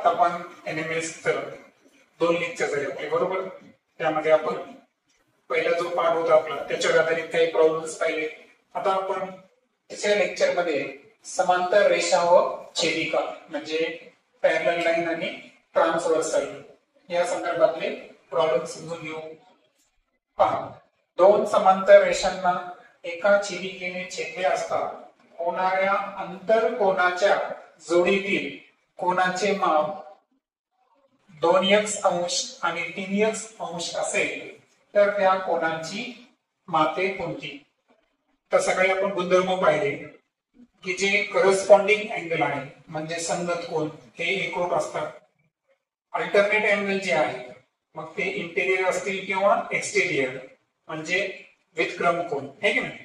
आता आपण एनएमएस दोन लेक्चर झाले आपले बरोबर. त्यामध्ये आपण पहिला जो पार्ट होता आपला त्याच्यावर आधारित काही प्रॉब्लेम्स पाहिले. आता आपण तिसऱ्या लेक्चर मध्ये समांतर रेषा व छेदिका म्हणजे पॅरलल लाईन आणि ट्रान्सव्हर्सल या संदर्भातले प्रॉब्लेम समजून घेऊ. पहा, दोन समांतर रेषांना एका छेदिकेने छेदले असता होणाऱ्या अंतरकोनाच्या जोडीतील कोनाचे माप 2x अंश आणि 3x अंश असेल तर त्या कोनाची मापे कोणती. तर सगळे आपण गुणधर्म पाहिले की जे करस्पॉन्डिंग अँगल आहे म्हणजे संगत कोन हे एकरूप असतात. अल्टरनेट अँगल जे आहे मग ते इंटेरियर असतील किंवा एक्सटेरियर म्हणजे व्युत्क्रम कोन हे की नाही.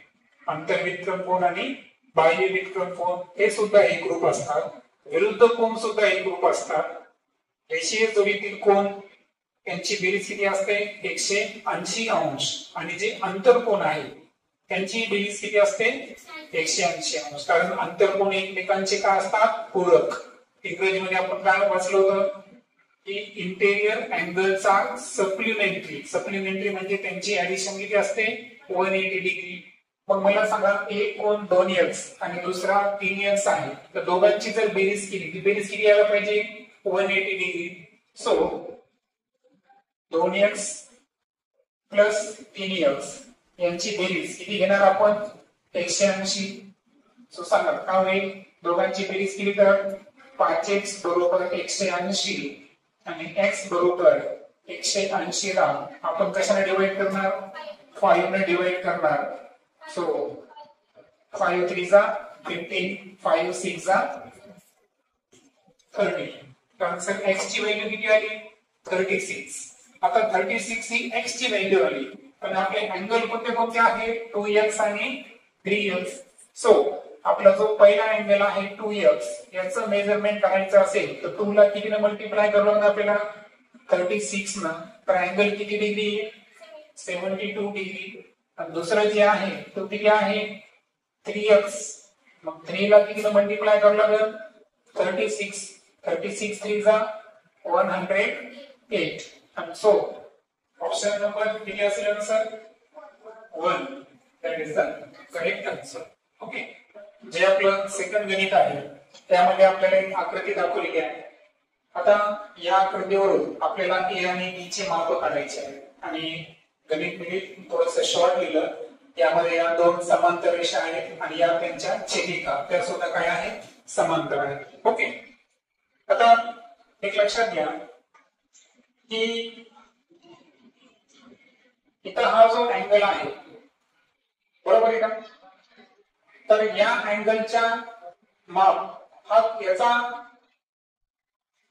आंतरव्युत्क्रम कोन आणि बाह्य व्युत्क्रम कोन हे सुद्धा एकरूप असतात. विरुद्ध कोन सुद्धा एकरूप असतात. रेषीय जोडीतील कोन यांची बेरीज किती असते 180 अंश आणि जे अंतरकोन आहे त्यांची बेरीज किती असते 180 अंश. कारण अंतरकोन एकमेकांचे काय असतात पूरक. इंग्रजीमध्ये आपण काय वाचलं होतं की इंटेरियर अँगलचा सप्लिमेंटरी म्हणजे त्यांची ऍडिशन किती असते 180 डिग्री. मग मला सांगा एक कोन 2x आणि दुसरा 3x आहे तर दोघांची जर बेरीज केली ती बेरीज किती यायला पाहिजे 180 degree. So 2x plus 3x यांची बेरीज किती घेणार आपण 180. सो सांगा काय होईल दोघांची बेरीज केली तर 5x बरोबर 180 आणि x बरोबर 180 ला आपण कशाने डिवाइड करणार 5 ने डिवाइड करणार. सो 5 3 जा 15 5 6 जा 30. आन्सर x ची व्हॅल्यू किती आली 36. आता 36 ही x ची व्हॅल्यू आली पण आपले अँगल कोणते कोणते आहे 2x आणि 3x. सो आपला जो पहिला अँगल आहे 2x याचं मेजरमेंट करायचं असेल तर 2 ला कितीने मल्टिप्लाय करावं लागेल आपल्याला 36 ना. तर अँगल किती डिग्री 72 डिग्री. आणि दुसरं जे आहे तो किती आहे 3x. मग 3 ला कितीने मल्टिप्लाय करावं लागेल 36 3 जा 108. आणि सो ऑप्शन नंबर किती असेल answer 1. That is the correct answer. Okay. जे आपलं सेकंड गणित आहे त्यामध्ये आपल्याला एक आकृती दाखवली आहे. आता या आकृतीवरून आपल्याला a आणि b चे माप काढायचे आहे आणि गणित मी थोडंसं शॉर्ट लिहिलं. यामध्ये या दोन समांतर रेषा आहेत आणि या त्यांच्या छेदिका त्या सुद्धा काय आहेत समांतर आहेत. ओके. आता एक लक्षात घ्या की इथं हा जो अँगल आहे बरोबर आहे का. तर या अँगलच्या माप हा याचा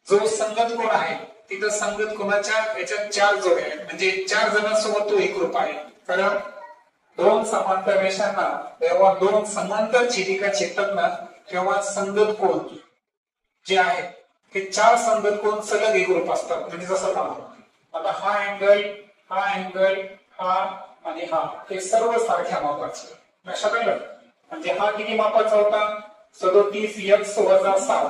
जो संगत कोन आहे तिथं संगत कोनाच्या याच्यात 4 जोड्या आहेत म्हणजे 4 जणांसोबत तो एकरूप आहे. कारण दोन समांतर रेषांना जेव्हा दोन समांतर छेदिका छेदतात ना तेव्हा संगत कोन जे आहे ते 4 संगत कोन सलग एकरूप असतात. म्हणजे जसं पहा आता हा अँगल हा आणि हा हे सर्व सारख्या मापाचे. लक्षात आलं. म्हणजे हा किती मापाचा होता 37x वजा 7.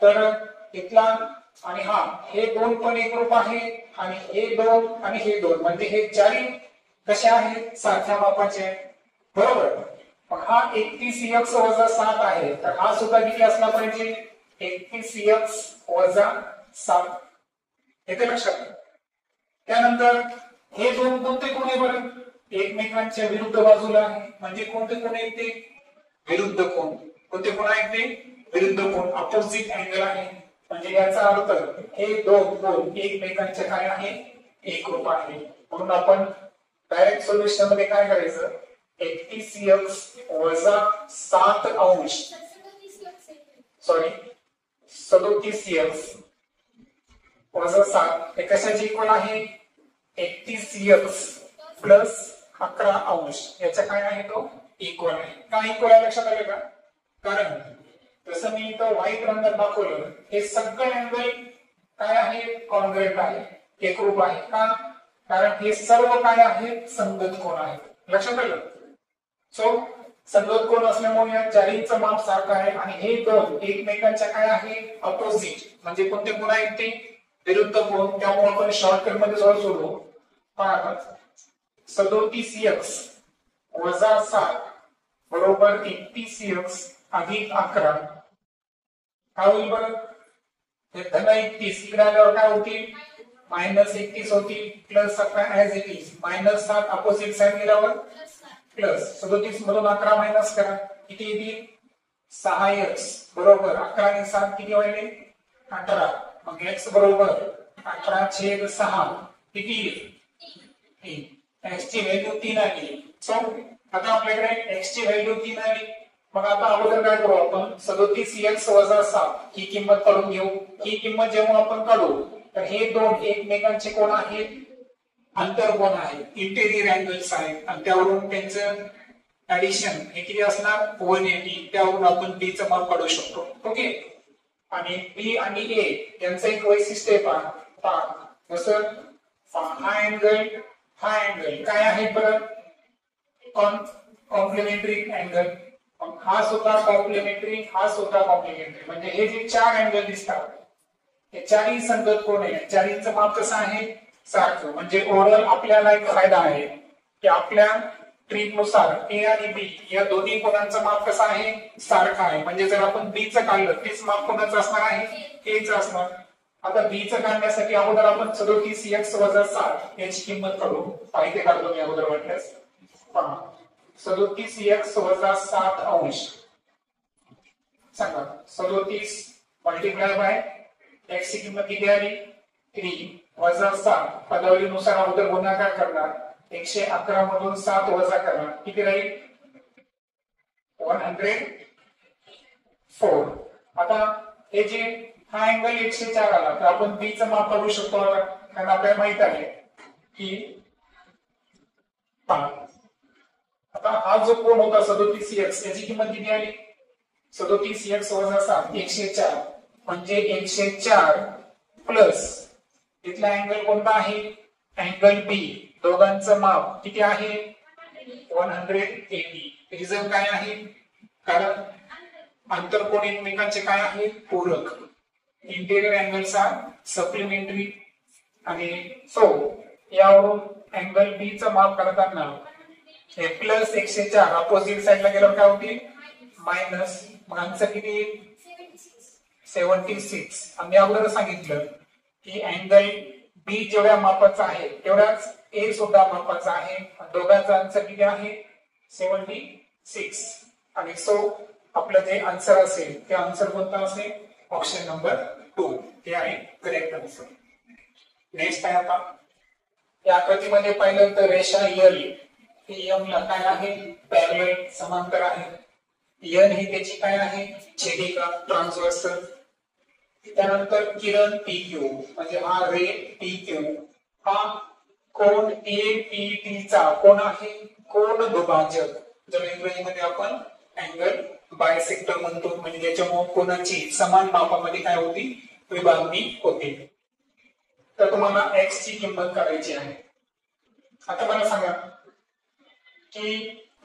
तर इथला आणि हा हे दोन पण एकरूप आहे आणि हे दोन आणि हे दोन म्हणजे हे चारही कसे आहेत सारख्या मापाचे बरोबर. पण हा 31x वजा 7 आहे तर हा सुद्धा किती असला पाहिजे 31x वजा 7. येते लक्षात. त्यानंतर हे दोन कोणते कोण आहे बरं एकमेकांच्या विरुद्ध बाजूला आहे म्हणजे कोणते कोण आहेत ते विरुद्ध कोन. कोणते कोण आहेत ते विरुद्ध कोन अपोजिट अँगल आहे. म्हणजे याचा अर्थ हे दोन कोन एकमेकांचे काय आहे एकरूप आहे. म्हणून आपण डायरेक्ट सोल्युशन मध्ये काय करायचं 31x वजा 7 अंश 37x वजा 7 हे कशाचे इक्वल आहे 31x प्लस 11 अंश याचा काय आहे तो इक्वल आहे. का इक्वल आहे लक्षात आलं का. कारण जसं मी इथं व्हाईट रंगात दाखवलं हे सगळे अँगल काय आहे कॉन्ग्रुएंट आहे एकरूप आहे. का कारण हे सर्व काय आहेत संगत कोन आहेत. लक्षात आलं. सो संगत कोण असल्यामुळे या चारींचं माप सारखं आहे आणि हे दोन एकमेकांच्या काय आहे अपोजिट म्हणजे कोणते कोण आहेत ते विरुद्ध कोण. त्यामुळे आपण शॉर्टकट मध्ये सहज सोडवू. पहा 37x वजा 7 बरोबर 31x अधिक 11 काय होईल बरं. हे धन 31 इकडे आल्यावर काय होतील मायनस 31 होतील plus 11 as it is minus 7 opposite side गेल्यावर प्लस 37 मधून 11 मायनस करा किती येतील 6x बरोबर 11 आणि 7 किती होईल 18. मग x बरोबर 18/6 किती येईल x ची व्हॅल्यू 3 आली. सो आता आपल्याकडे x ची व्हॅल्यू 3 आली. मग आता अगोदर काय करू आपण 37x वजा 7 ही किंमत काढून घेऊ. ही किंमत जेव्हा आपण काढू तर हे दोन एकमेकांचे कोण आहेत अंतरकोन आहेत इंटेरियर अँगल्स आहेत आणि त्यावरून त्यांचं ऍडिशन हे किती असणार 180. त्यावरून आपण b चं माप काढू शकतो. ओके. आणि b आणि a यांचं एक वैशिष्ट्य पहा जसं हा अँगल काय आहे बरं कॉम्प्लिमेंटरी अँगल. हा सुद्धा कॉम्प्लिमेंटरी हा सुद्धा कॉम्प्लिमेंटरी म्हणजे हे जे चार अँगल दिसतात हे चारही संगत कोण आहे चारींचं माप कसं आहे सारखं. म्हणजे ओव्हरऑल आपल्याला एक फायदा आहे की आपल्या ट्रिक नुसार ए आणि बी या दोन्ही कोणांचं माप कसं आहे सारखं आहे. म्हणजे जर आपण बी चं काढलं तेच माप कोणाचं असणार आहे ए चं असणार. आता बी चं काढण्यासाठी अगोदर आपण 37x वजा 7 याची किंमत काढू. पाहिजे काढतो मी अगोदर वाटल्यास. 37x वजा 7 अंश सांगा 37 मल्टिप्लाय बाय x ची किंमत किती आली 3 वजा 7 पदावलीनुसार अगोदर गुणाकार करणार 111 मधून 7 वजा करणार किती राहील 104. आता हे जे हा अँगल 104 आला तर आपण b चं माप काढू शकतो कारण आपल्याला माहित आहे की आता हा जो कोण होता 37x याची किंमत किती आली 37x वजा 7 104 म्हणजे 104 प्लस इथला अँगल कोणता आहे अँगल बी दोघांचं माप किती आहे 180. रिझन काय आहे कारण आंतरकोन एकमेकांचे काय आहे पूरक इंटेरियर अँगल्स आर सप्लिमेंटरी आणि सो यावरून अँगल बी चं माप करताना हे प्लस 104 अपोजिट साइडला गेल्यावर काय होतील मायनस मग आन्सर किती 76. आम्ही अगोदर सांगितलं की अँगल बी जेवढ्या मापाचा आहे तेवढाच ए सुद्धा मापाचा आहे दोघांचा आन्सर किती आहे 76. आणि सो आपलं जे आन्सर असेल ते आन्सर कोणता असेल ऑप्शन नंबर 2 हे आहे करेक्ट आन्सर. नेक्स्ट आहे आता या आकृतीमध्ये पाहिलं तर रेषा एल ही एम ला काय आहे पॅरलल समांतर आहे. एन ही त्याची काय आहे छेदिका ट्रान्सव्हर्सल. त्यानंतर किरण पी क्यू म्हणजे हा रे पी क्यू हा कोण ए पी टी चा कोण आहे कोण दुभाजक. जर इंग्रजीमध्ये आपण अँगल बायसेक्टर म्हणतो म्हणजे ज्याच्यामुळे कोणाची समान मापामध्ये काय होती विभागणी होते. तर तुम्हाला x ची किंमत काढायची आहे. आता मला सांगा की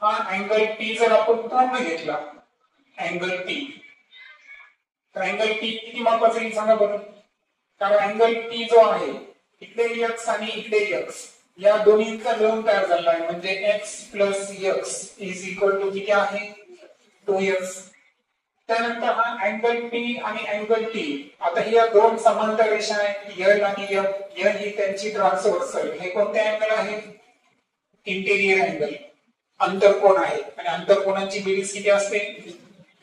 हा अँगल P जर आपण पूर्ण घेतला अँगल P तर अँगल P किती मापाचा येईल सांगा बरं. कारण अँगल P जो आहे इकडे x आणि इकडे x या दोन्हींचा मिळून तयार झाला आहे म्हणजे x plus x is equal to किती आहे 2x. त्यानंतर हा अँगल P आणि अँगल T आता ही दोन समांतर रेषा आहेत L आणि M. L ही त्यांची ट्रान्सव्हर्सल. हे कोणते अँगल आहेत इंटेरियर अँगल अंतरकोन आहे आणि अंतरकोनांची बेरीज किती असते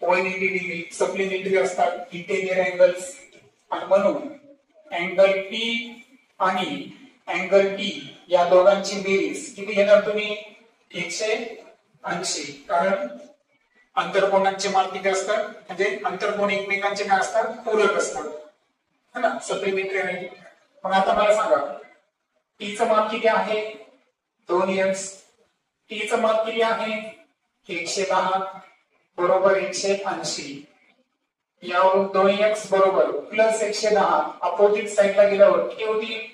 180 डिग्री सप्लिमेंटरी असतात इंटेरियर अँगल्स. आणि म्हणून अँगल P आणि अँगल T या दोघांची बेरीज किती घेणार तुम्ही 180 कारण अंतरकोनांचे माप किती असतात म्हणजे अंतरकोन एकमेकांचे काय असतात पूरक असतात है ना सप्लिमेंटरी आहे. मग आता मला सांगा T चं माप किती आहे 2x. T चं माप किती आहे 110 बरोबर 180. यावरून 2x बरोबर प्लस 110 अपोजिट साइडला गेल्यावर किती होती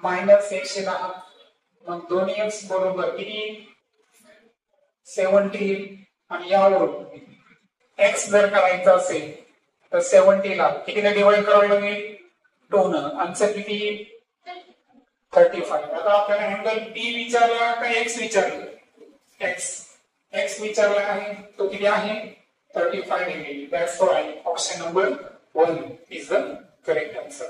मायनस 110. मग 2x बरोबर किती 70 आणि यावरून एक्स जर करायचं असेल तर 70 ला कितीने डिवाइड करावं लागेल 2 न. आन्सर किती 35. आता आपल्याला अँगल बी विचारला का एक्स विचारलं एक्स विचारला आहे तो किती आहे 35 degree. That's why option number 1 is the correct answer.